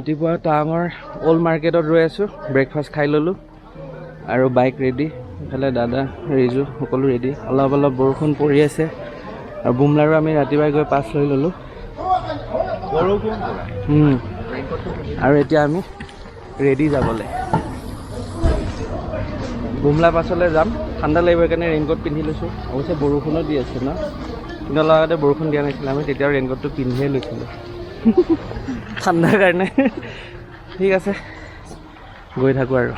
ৰাতিপুৱা টাৱাঙৰ অল্ড মাৰ্কেটত ৰৈ আছোঁ, ব্ৰেকফাষ্ট খাই ল'লোঁ আৰু বাইক ৰেডি। ইফালে দাদা ৰিজু সকলো ৰেডি। অলপ অলপ বৰষুণ পৰি আছে আৰু বুমলাৰো আমি ৰাতিপুৱাই গৈ পাছ লৈ ল'লোঁ। আৰু এতিয়া আমি ৰেডি যাবলৈ বুমলা পাছলৈ যাম। ঠাণ্ডা লাগিব কাৰণে ৰেইনকোট পিন্ধি লৈছোঁ। অৱশ্যে বৰষুণো দি আছে ন, কিন্তু অলপ আগতে বৰষুণ দিয়া নাছিলে, আমি তেতিয়াও ৰেইনকোটটো পিন্ধিয়ে লৈছিলোঁ ঠাণ্ডাৰ কাৰণে। ঠিক আছে, গৈ থাকোঁ আৰু।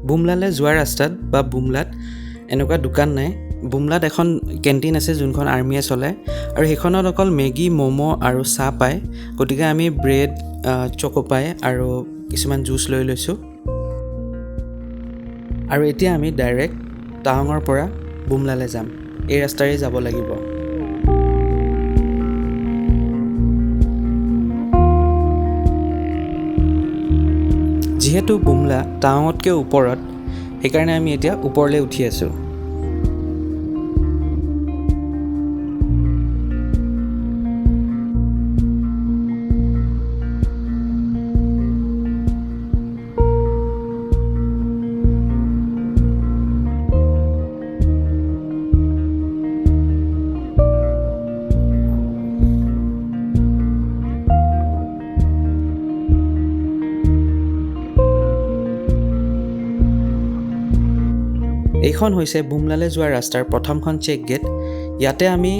বুমলালৈ যোৱা ৰাস্তাত বা বুমলাত এনেকুৱা দোকান নাই। বুমলাত এখন কেণ্টিন আছে যোনখন আৰ্মিয়ে চলায়, আৰু সেইখনত অকল মেগী, ম'ম' আৰু চাহ পায়। গতিকে আমি ব্ৰেড, চকো পাই আৰু কিছুমান জুচ লৈ লৈছোঁ। আৰু এতিয়া আমি ডাইৰেক্ট টাৱাঙৰ পৰা বুমলালৈ যাম। এই ৰাস্তাৰে যাব লাগিব। যিহেতু বুমলা টাৱাঙতকৈ ওপৰত, সেইকাৰণে আমি এতিয়া ওপৰলৈ উঠি আছোঁ। এইখন হৈছে বুমলালৈ যোৱা ৰাস্তাৰ প্ৰথমখন চেক গেট। ইয়াতে আমি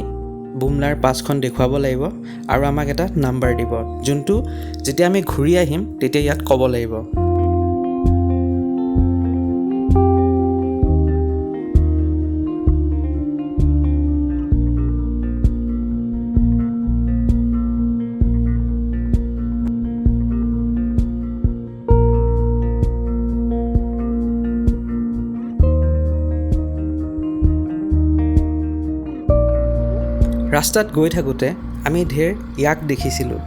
বুমলাৰ পাছখন দেখুৱাব লাগিব আৰু আমাক এটা নাম্বাৰ দিব, যোনটো যেতিয়া আমি ঘূৰি আহিম তেতিয়া ইয়াত ক'ব লাগিব। ৰাস্তাত গৈ থাকোঁতে আমি ঢেৰ ইয়াক দেখিছিলোঁ।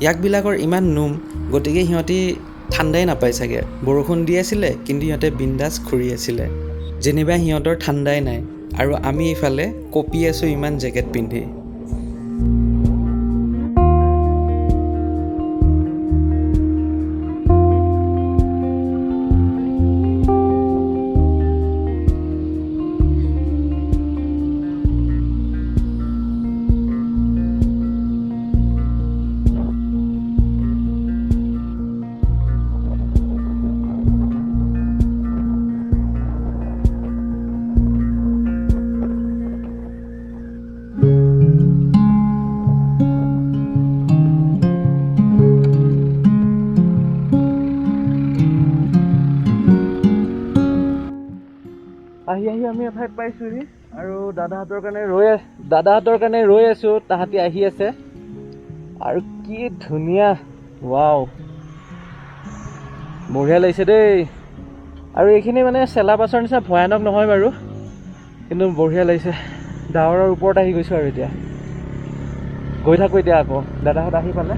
ইয়াকবিলাকৰ ইমান নোম, গতিকে সিহঁতি ঠাণ্ডাই নাপায় চাগে। বৰষুণ দি আছিলে কিন্তু সিহঁতে বিন্দাছ ঘূৰি আছিলে, যেনিবা সিহঁতৰ ঠাণ্ডাই নাই। আৰু আমি ইফালে কঁপি আছোঁ ইমান জেকেট পিন্ধি। আহি আমি এঠাইত পাইছোঁহি আৰু দাদাহঁতৰ কাৰণে ৰৈ আছোঁ। তাহাঁতি আহি আছে আৰু কি ধুনীয়া, ৱাও, বঢ়িয়া লাগিছে দেই। আৰু এইখিনি মানে চেলা পাছৰ নিচিনা ভয়ানক নহয় বাৰু, কিন্তু বঢ়িয়া লাগিছে। ডাৱৰৰ ওপৰত আহি গৈছোঁ আৰু এতিয়া গৈ থাকোঁ। এতিয়া আকৌ দাদাহঁত আহি পালে।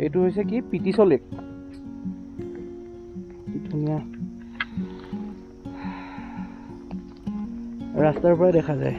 এইটো হৈছে কি পিটিছ লেক। কি ধুনীয়া, ৰাস্তাৰ পৰাই দেখা যায়।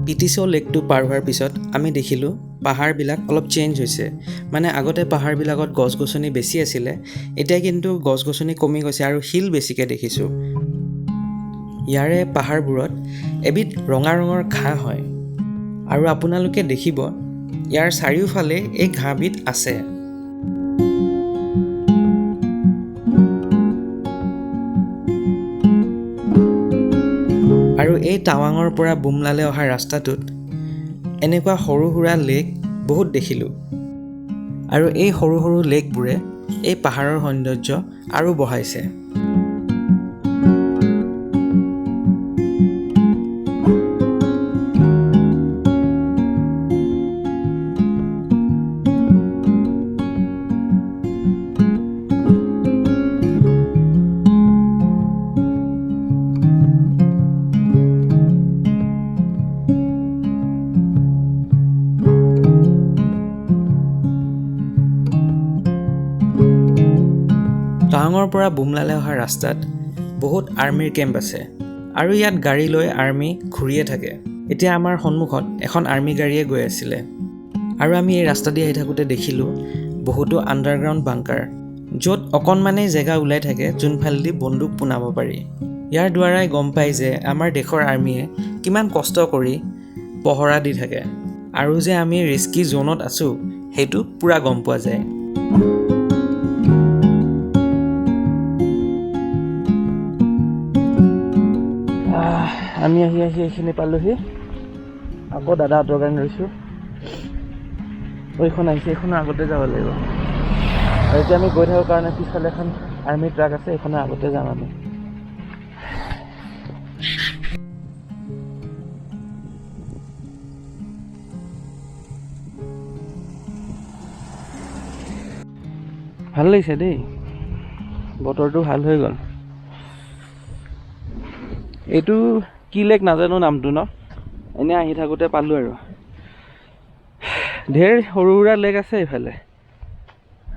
পিটিছ লেকটো পাৰ হোৱাৰ পিছত আমি দেখিলোঁ পাহাৰবিলাক অলপ চেঞ্জ হৈছে। মানে আগতে পাহাৰবিলাকত গছ গছনি বেছি আছিলে, এতিয়া কিন্তু গছ গছনি কমি গৈছে আৰু শিল বেছিকৈ দেখিছোঁ। ইয়াৰে পাহাৰবোৰত এবিধ ৰঙা ৰঙৰ ঘাঁহ হয় আৰু আপোনালোকে দেখিব ইয়াৰ চাৰিওফালে এই ঘাঁহবিধ আছে। আৰু এই টাৱাঙৰ পৰা বুমলালৈ অহা ৰাস্তাটোত এনেকুৱা সৰু সুৰা লেক বহুত দেখিলোঁ আৰু এই সৰু সৰু লেকবোৰে এই পাহাৰৰ সৌন্দৰ্য আৰু বঢ়াইছে। টাৱাঙৰ পৰা বুমলালৈ অহা ৰাস্তাত বহুত আৰ্মিৰ কেম্প আছে আৰু ইয়াত গাড়ী লৈ আৰ্মি ঘূৰিয়ে থাকে। এতিয়া আমাৰ সন্মুখত এখন আৰ্মি গাড়ীয়ে গৈ আছিলে আৰু আমি এই ৰাস্তা দি আহি থাকোঁতে দেখিলোঁ বহুতো আণ্ডাৰগ্ৰাউণ্ড বাংকাৰ, য'ত অকণমানেই জেগা ওলাই থাকে যোনফালেদি বন্দুক পোনাব পাৰি। ইয়াৰ দ্বাৰাই গম পাই যে আমাৰ দেশৰ আৰ্মিয়ে কিমান কষ্ট কৰি পহৰা দি থাকে আৰু যে আমি ৰিস্কি জ'নত আছোঁ সেইটো পূৰা গম পোৱা যায়। আমি আহি এইখিনি পালোহি। আকৌ দাদাহঁতৰ কাৰণে ৰৈছোঁ। এইখন আহিছে, এইখনৰ আগতে যাব লাগিব। আৰু এতিয়া আমি গৈ থাকোঁ কাৰণে পিছফালে এখন আৰ্মি ট্ৰাক আছে, এইখনৰ আগতে যাম আমি। ভাল লাগিছে দেই, বতৰটো ভাল হৈ গ'ল। এইটো কি লেক নাজানো নামটো ন, এনেই আহি থাকোঁতে পালোঁ আৰু। ঢেৰ সৰু সুৰা লেক আছে এইফালে।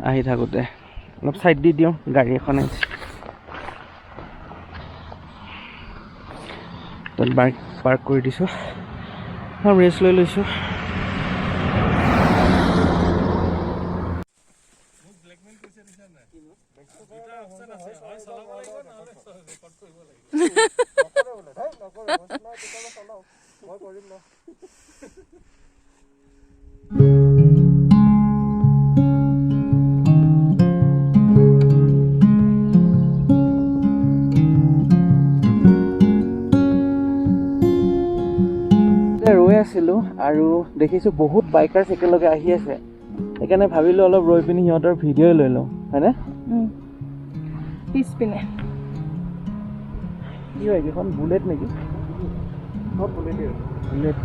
আহি থাকোঁতে অলপ ছাইড দি দিওঁ, গাড়ী এখন আহিছে। তাত বাইক পাৰ্ক কৰি দিছোঁ, ৰেষ্ট লৈ লৈছোঁ। ৰৈ আছিলোঁ আৰু দেখিছোঁ বহুত বাইকাৰ্ছ একেলগে আহি আছে, সেইকাৰণে ভাবিলোঁ অলপ ৰৈ পিনি সিহঁতৰ ভিডিঅ' লৈ লওঁ, হয়নে? পিছপিনে কি হয়, এইখন বুলেট নেকি? বুলেট।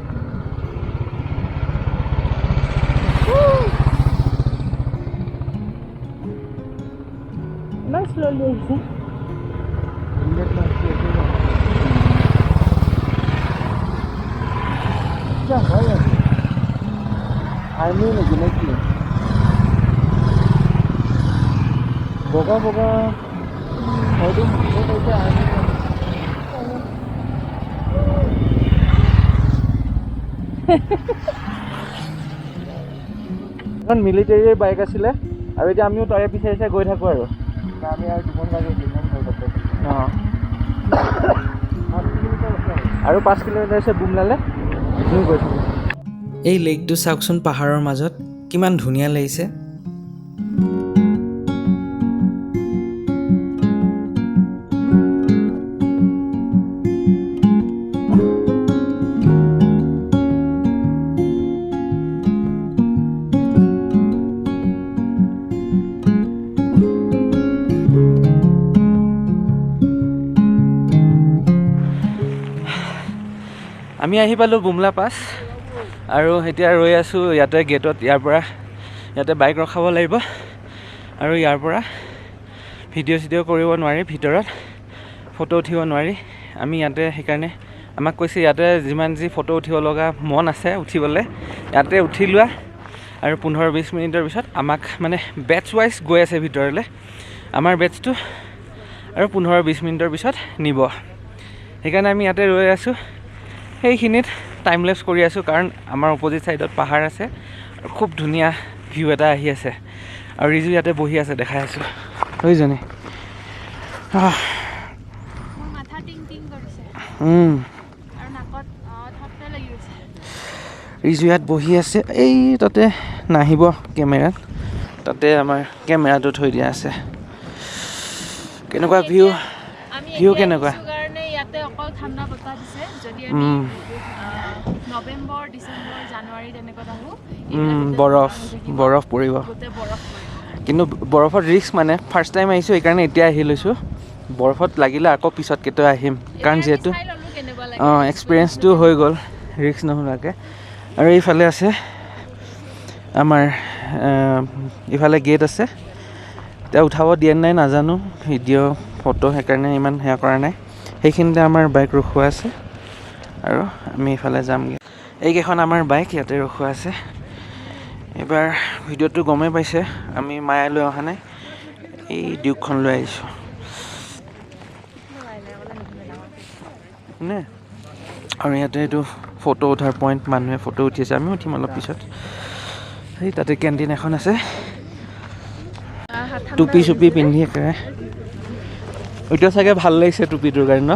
ইমান শ্ল'লি আহিছে। আৰ্মি নেকি নে কি? বগা বগা হয়তো আৰ্মি। এখন মিলিটাৰীৰ বাইক আছিলে আৰু এতিয়া আমিও তাৰে পিছে পিছে গৈ থাকোঁ আৰু। আমি আৰু দুখন গাড়ী অঁ, আৰু 5 কিলোমিটাৰ আছে বুমলালৈ, আমি গৈ থাকোঁ। এই লেকটো চাওকচোন, পাহাৰৰ মাজত কিমান ধুনীয়া লাগিছে। আমি আহি পালোঁ বুমলা পাছ আৰু এতিয়া ৰৈ আছোঁ ইয়াতে গেটত। ইয়াৰ পৰা ইয়াতে বাইক ৰখাব লাগিব আৰু ইয়াৰ পৰা ভিডিঅ' চিডিঅ' কৰিব নোৱাৰি, ভিতৰত ফটো উঠিব নোৱাৰি। আমি ইয়াতে সেইকাৰণে আমাক কৈছে ইয়াতে যিমান যি ফটো উঠিব লগা মন আছে উঠিবলৈ ইয়াতে উঠি লোৱা, আৰু 15-20 মিনিটৰ পিছত আমাক মানে বেটছ ৱাইজ গৈ আছে ভিতৰলৈ। আমাৰ বেটছটো আৰু 15-20 মিনিটৰ পিছত নিব, সেইকাৰণে আমি ইয়াতে ৰৈ আছোঁ। সেইখিনিত টাইম লেপছ কৰি আছোঁ, কাৰণ আমাৰ অপজিট ছাইডত পাহাৰ আছে আৰু খুব ধুনীয়া ভিউ এটা আহি আছে। আৰু ৰিজু ইয়াতে বহি আছে, দেখাই আছোঁ হয়জনী। ৰিজু ইয়াত বহি আছে এই তাতে নাহিব কেমেৰাত তাতে আমাৰ কেমেৰাটো থৈ দিয়া আছে কেনেকুৱা ভিউ কেনেকুৱা ইয়াতে অকল ঠাণ্ডা বতাহ দিছে যদি নৱেম্বৰ ডিচেম্বৰ জানুৱাৰী তেনেকুৱাত আহোঁ বৰফ পৰিব কিন্তু বৰফত ৰিস্ক মানে ফাৰ্ষ্ট টাইম আহিছোঁ সেইকাৰণে এতিয়া আহি লৈছোঁ বৰফত লাগিলে আকৌ পিছত কেতিয়াবা আহিম কাৰণ যিহেতু এক্সপিৰিয়েঞ্চটো হৈ গ'ল ৰিস্ক নোহোৱাকৈ আৰু এইফালে আছে আমাৰ ইফালে গেট আছে এতিয়া উঠাব দিয়ে নাই নাজানো ভিডিঅ' ফটো সেইকাৰণে ইমান সেয়া কৰা নাই সেইখিনিতে আমাৰ বাইক ৰখোৱা আছে আৰু আমি ইফালে যামগৈ এইকেইখন আমাৰ বাইক ইয়াতে ৰখোৱা আছে এইবাৰ ভিডিঅ'টো গমেই পাইছে আমি মায়া লৈ অহা নাই এই ডিউকখন লৈ আহিছোঁ নে আৰু ইয়াতে এইটো ফটো উঠাৰ পইণ্ট মানুহে ফটো উঠিছে আমি উঠিম অলপ পিছত সেই তাতে কেণ্টিন এখন আছে টুপি চুপি পিন্ধি একেবাৰে এতিয়া চাগে ভাল লাগিছে টুপিটোৰ কাৰণে ন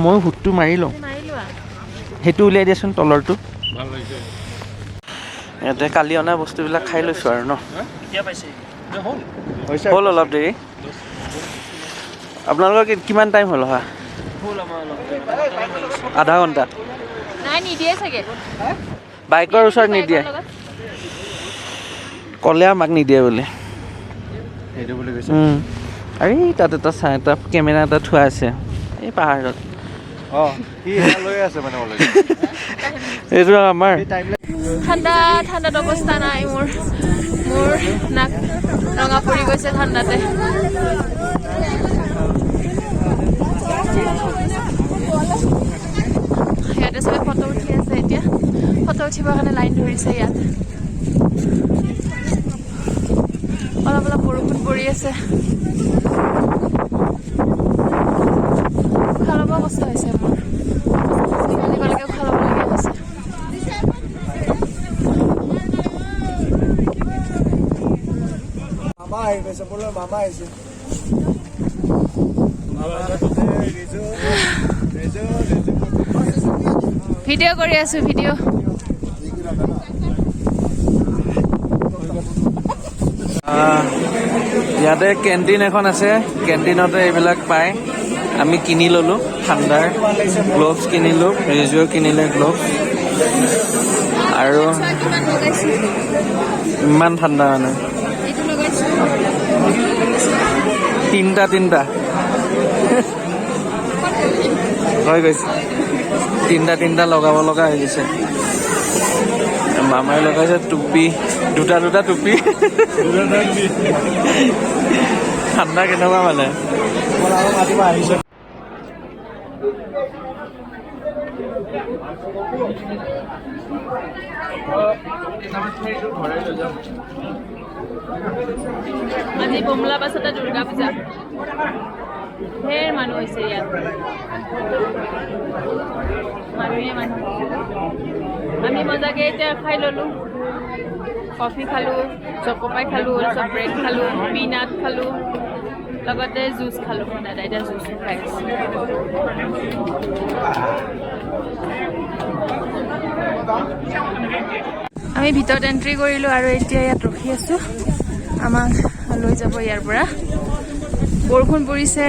ময়ো হুটটো মাৰি লওঁ সেইটো উলিয়াই দিয়াচোন তলৰটো ইয়াতে কালি অনা বস্তুবিলাক খাই লৈছোঁ আৰু ন হ'ল অলপ দেৰি আপোনালোকৰ কিমান টাইম হ'ল অহা আধা ঘণ্টা বাইকৰ ওচৰত নিদিয়ে ক'লে আমাক নিদিয়ে বুলি আৰু তাত এটা কেমেৰা এটা থোৱা আছে এই পাহাৰত এইটো আমাৰ ঠাণ্ডাত অৱস্থা নাই মোৰ নাক ৰঙা পৰি গৈছে ঠাণ্ডাতে ইয়াতে চবে ফটো উঠি আছে এতিয়া ফটো উঠিবৰ কাৰণে লাইন ধৰিছে ইয়াত অলপ অলপ বৰষুণ পৰি আছে উশাহ ল'ব কষ্ট হৈছে মোৰ একেলগে উশাহ ল'বলগীয়া হৈছে ভিডিঅ' কৰি আছো ভিডিঅ' ইয়াতে কেণ্টিন এখন আছে কেণ্টিনতে এইবিলাক পায় আমি কিনি ল'লোঁ ঠাণ্ডাৰ গ্ল'ভছ কিনিলোঁ ৰিজুৱে কিনিলে গ্ল'ভছ আৰু ইমান ঠাণ্ডা মানে তিনিটা হৈ গৈছে তিনিটা লগাব লগা হৈ গৈছে মামাই লগাইছে টুপি দুটা টুপি ঠাণ্ডা কেনেকুৱা মানে আজি বুমলা পাছতে দুৰ্গা পূজা ঢেৰ মানুহ হৈছে ইয়াত মানুহ আমি মজাকে এতিয়া খাই ল'লোঁ কফি খালোঁ চকপাই খালোঁ তাৰপিছত ব্ৰেড খালোঁ পিনাট খালোঁ লগতে জুচ খালোঁ দাদা এতিয়া জুচো খাই আছোঁ আমি ভিতৰত এণ্ট্ৰি কৰিলোঁ আৰু এতিয়া ইয়াত ৰখি আছোঁ আমাক লৈ যাব ইয়াৰ পৰা বৰষুণ পৰিছে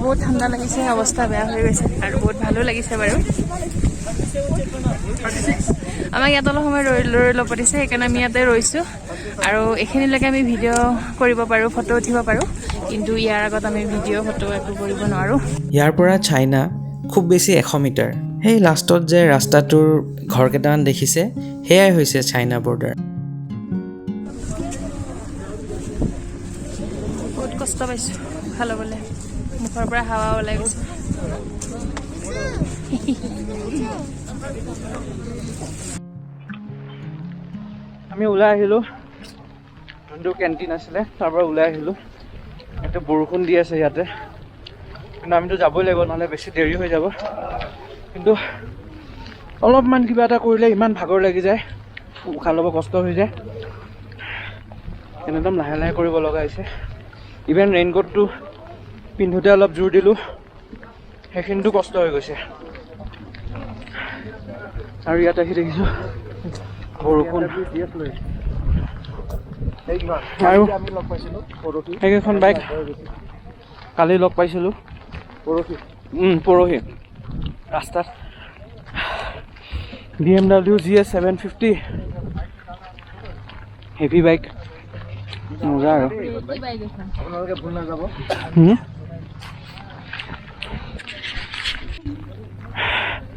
বহুত ঠাণ্ডা লাগিছে অৱস্থা বেয়া হৈ গৈছে আৰু বহুত ভালো লাগিছে বাৰু আমাক ইয়াত অলপ সময় ৰৈ ল'ব দিছে সেইকাৰণে আমি ইয়াতে ৰৈছোঁ আৰু এইখিনিলৈকে আমি ভিডিঅ' কৰিব পাৰোঁ ফটো উঠিব পাৰোঁ কিন্তু ইয়াৰ আগত আমি ভিডিঅ' ফটো একো কৰিব নোৱাৰোঁ ইয়াৰ পৰা চাইনা খুব বেছি 100 মিটাৰ সেই লাষ্টত যে ৰাস্তাটোৰ ঘৰ কেইটামান দেখিছে সেয়াই হৈছে চাইনা বৰ্ডাৰ বহুত কষ্ট পাইছোঁ ভাল হ'বলৈ মুখৰ পৰা হাৱা ওলাই গৈছে আমি ওলাই আহিলোঁ যোনটো কেণ্টিন আছিলে তাৰ পৰা ওলাই আহিলোঁ ইয়াতে বৰষুণ দি আছে ইয়াতে কিন্তু আমিতো যাবই লাগিব নহ'লে বেছি দেৰি হৈ যাব কিন্তু অলপমান কিবা এটা কৰিলে ইমান ভাগৰ লাগি যায় উশাহ ল'ব কষ্ট হৈ যায় একদম লাহে লাহে কৰিব লগা হৈছে ইভেন ৰেইনকোটটো পিন্ধোতে অলপ জোৰ দিলোঁ সেইখিনিতো কষ্ট হৈ গৈছে। আৰু ইয়াত আহি দেখিছোঁ বৰষুণ। আৰু সেইকেইখন বাইক কালি লগ পাইছিলোঁ, পৰহি ৰাস্তাত। BMW GS 750 হেভি বাইক, মজা আৰু।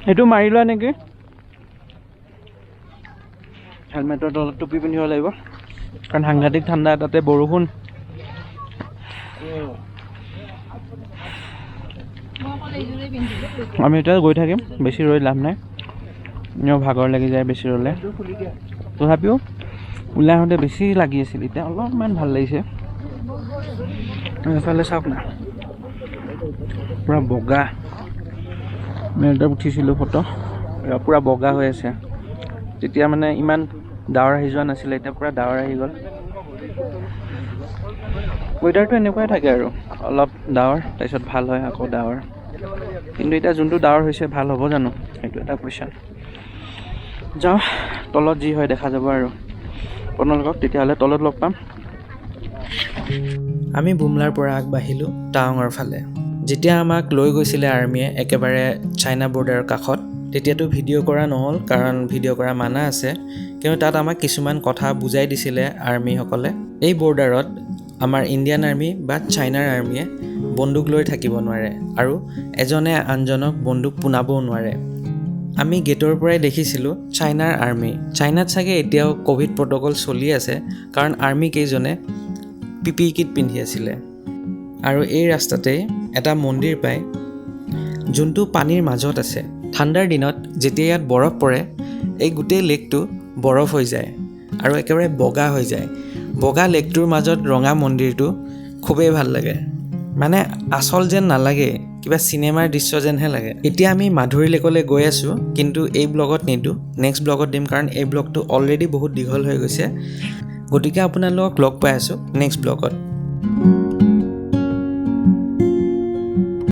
সেইটো মাৰি লোৱা নেকি? হেলমেটৰ তলত টুপি পিন্ধিব লাগিব, কাৰণ সাংঘাতিক ঠাণ্ডা, তাতে বৰষুণ। আমি এতিয়া গৈ থাকিম, বেছি ৰৈ লাভ নাই, এনেও ভাগৰ লাগি যায় বেছি ৰ'লে। তথাপিও ওলাই আহোঁতে বেছি লাগি আছিল, এতিয়া অলপমান ভাল লাগিছে। এইফালে চাওক না, পূৰা বগা। আমি এটা উঠিছিলোঁ ফটো, পূৰা বগা হৈ আছে। তেতিয়া মানে ইমান ডাৱৰ আহি যোৱা নাছিলে, এতিয়া পূৰা ডাৱৰ আহি গ'ল। ৱেডাৰটো এনেকুৱাই থাকে আৰু, অলপ ডাৱৰ তাৰপিছত ভাল হয়, আকৌ ডাৱৰ। কিন্তু এতিয়া যোনটো ডাৱৰ হৈছে ভাল হ'ব জানো, সেইটো এটা কুৱেশ্যন। যাওঁ, তলত যি হয় দেখা যাব আৰু। আপোনালোকক তেতিয়াহ'লে তলত লগ পাম। আমি বুমলাৰ পৰা আগবাঢ়িলোঁ টাৱাঙৰ ফালে। যেতিয়া আমাক লৈ গৈছিলে আৰ্মিয়ে একেবাৰে চাইনা বৰ্ডাৰৰ কাষত, তেতিয়াতো ভিডিঅ' কৰা নহ'ল, কাৰণ ভিডিঅ' কৰা মানা আছে। কিন্তু তাত আমাক কিছুমান কথা বুজাই দিছিলে আৰ্মিসকলে। এই বৰ্ডাৰত আমাৰ ইণ্ডিয়ান আৰ্মি বা চাইনাৰ আৰ্মিয়ে বন্দুক লৈ থাকিব নোৱাৰে, আৰু এজনে আনজনক বন্দুক পোনাবও নোৱাৰে। আমি গেটৰ পৰাই দেখিছিলোঁ চাইনাৰ আৰ্মি। চাইনাত চাগে এতিয়াও ক'ভিড প্ৰট'কল চলি আছে, কাৰণ আৰ্মি কেইজনে PPE কিট পিন্ধি আছিলে। আৰু এই ৰাস্তাতেই এটা মন্দিৰ পায়, যোনটো পানীৰ মাজত আছে। ঠাণ্ডাৰ দিনত যেতিয়া ইয়াত বৰফ পৰে, এই গোটেই লেকটো বৰফ হৈ যায় আৰু একেবাৰে বগা হৈ যায়। বগা লেকটোৰ মাজত ৰঙা মন্দিৰটো খুবেই ভাল লাগে, মানে আচল যেন নালাগে, কিবা চিনেমাৰ দৃশ্য যেনহে লাগে। এতিয়া আমি মাধুৰী লেকলৈ গৈ আছোঁ, কিন্তু এই ব্লগত নিদিওঁ, নেক্সট ব্লগত দিম, কাৰণ এই ব্লগটো অলৰেডি বহুত দীঘল হৈ গৈছে। গতিকে আপোনালোকক লগ পাই আছোঁ নেক্সট ব্লগত।